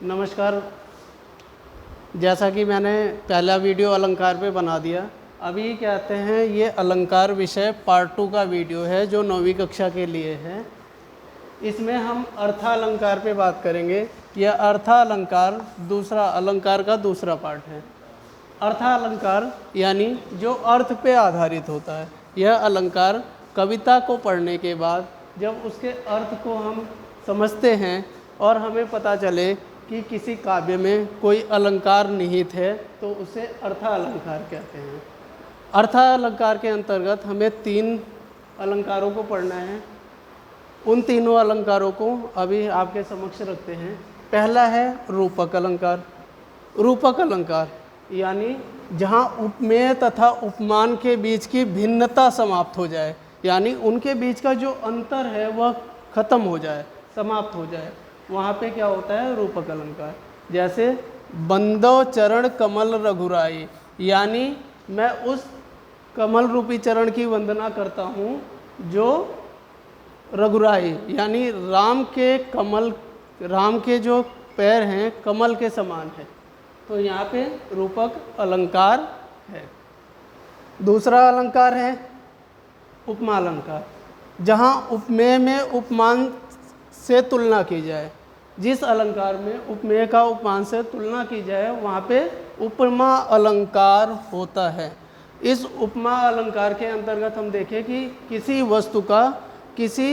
नमस्कार। जैसा कि मैंने पहला वीडियो अलंकार पे बना दिया, अभी कहते हैं ये अलंकार विषय पार्ट 2 का वीडियो है जो 9वीं कक्षा के लिए है। इसमें हम अर्थालंकार पे बात करेंगे। यह अर्थालंकार दूसरा अलंकार का दूसरा पार्ट है। अर्थालंकार यानी जो अर्थ पे आधारित होता है। यह अलंकार कविता को पढ़ने के बाद जब उसके अर्थ को हम समझते हैं और हमें पता चले कि किसी काव्य में कोई अलंकार निहित है तो उसे अर्थालंकार कहते हैं। अर्थालंकार के अंतर्गत हमें 3 अलंकारों को पढ़ना है। उन तीनों अलंकारों को अभी आपके समक्ष रखते हैं। पहला है रूपक अलंकार। रूपक अलंकार यानी जहाँ उपमेय तथा उपमान के बीच की भिन्नता समाप्त हो जाए, यानी उनके बीच का जो अंतर है वह खत्म हो जाए, समाप्त हो जाए, वहाँ पे क्या होता है रूपक अलंकार। जैसे बंदो चरण कमल रघुराई, यानी मैं उस कमल रूपी चरण की वंदना करता हूँ जो रघुराई यानी राम के जो पैर हैं कमल के समान है। तो यहाँ पे रूपक अलंकार है। दूसरा अलंकार है उपमा अलंकार, जहाँ उपमेय में उपमान से तुलना की जाए। जिस अलंकार में उपमेय का उपमान से तुलना की जाए वहाँ पे उपमा अलंकार होता है। इस उपमा अलंकार के अंतर्गत हम देखें कि किसी वस्तु का किसी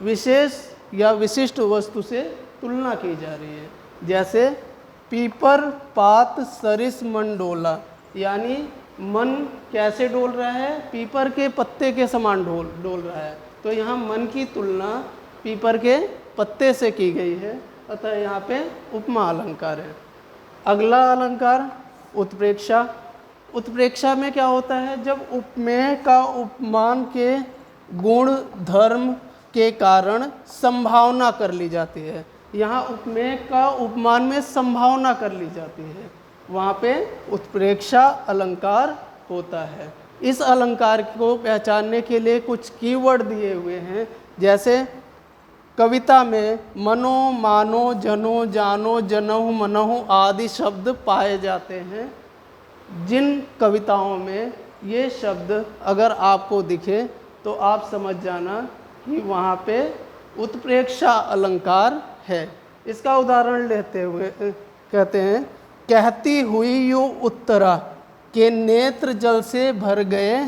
विशेष या विशिष्ट वस्तु से तुलना की जा रही है। जैसे पीपर पात सरिस मन डोला, यानी मन कैसे डोल रहा है, पीपर के पत्ते के समान डोल रहा है। तो यहाँ मन की तुलना पीपर के पत्ते से की गई है, अतः यहाँ पे उपमा अलंकार है। अगला अलंकार उत्प्रेक्षा। उत्प्रेक्षा में क्या होता है, जब उपमेय का उपमान के गुण धर्म के कारण संभावना कर ली जाती है। यहाँ उपमेय का उपमान में संभावना कर ली जाती है, वहाँ पे उत्प्रेक्षा अलंकार होता है। इस अलंकार को पहचानने के लिए कुछ कीवर्ड दिए हुए हैं। जैसे कविता में मनो मानो जनो जानो जनहु मनहु आदि शब्द पाए जाते हैं। जिन कविताओं में ये शब्द अगर आपको दिखे तो आप समझ जाना कि वहाँ पे उत्प्रेक्षा अलंकार है। इसका उदाहरण लेते हुए कहते हैं, कहती हुई यूँ उत्तरा के नेत्र जल से भर गए,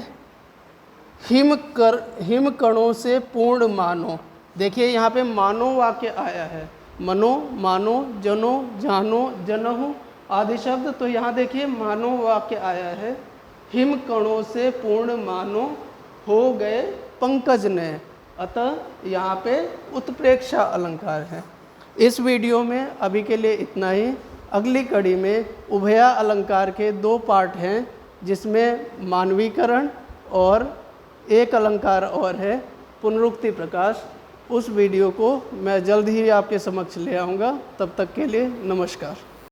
हिम कणों से पूर्ण मानो। देखिए यहाँ पे मानो वाक्य आया है, मनो मानो जनो जानो जनहु आदि शब्द। तो यहाँ देखिए मानो वाक्य आया है, हिम कणों से पूर्ण मानो हो गए पंकज ने, अतः यहाँ पे उत्प्रेक्षा अलंकार है। इस वीडियो में अभी के लिए इतना ही। अगली कड़ी में उभया अलंकार के 2 पार्ट हैं, जिसमें मानवीकरण और एक अलंकार और है पुनरुक्ति प्रकाश। उस वीडियो को मैं जल्द ही आपके समक्ष ले आऊँगा। तब तक के लिए नमस्कार।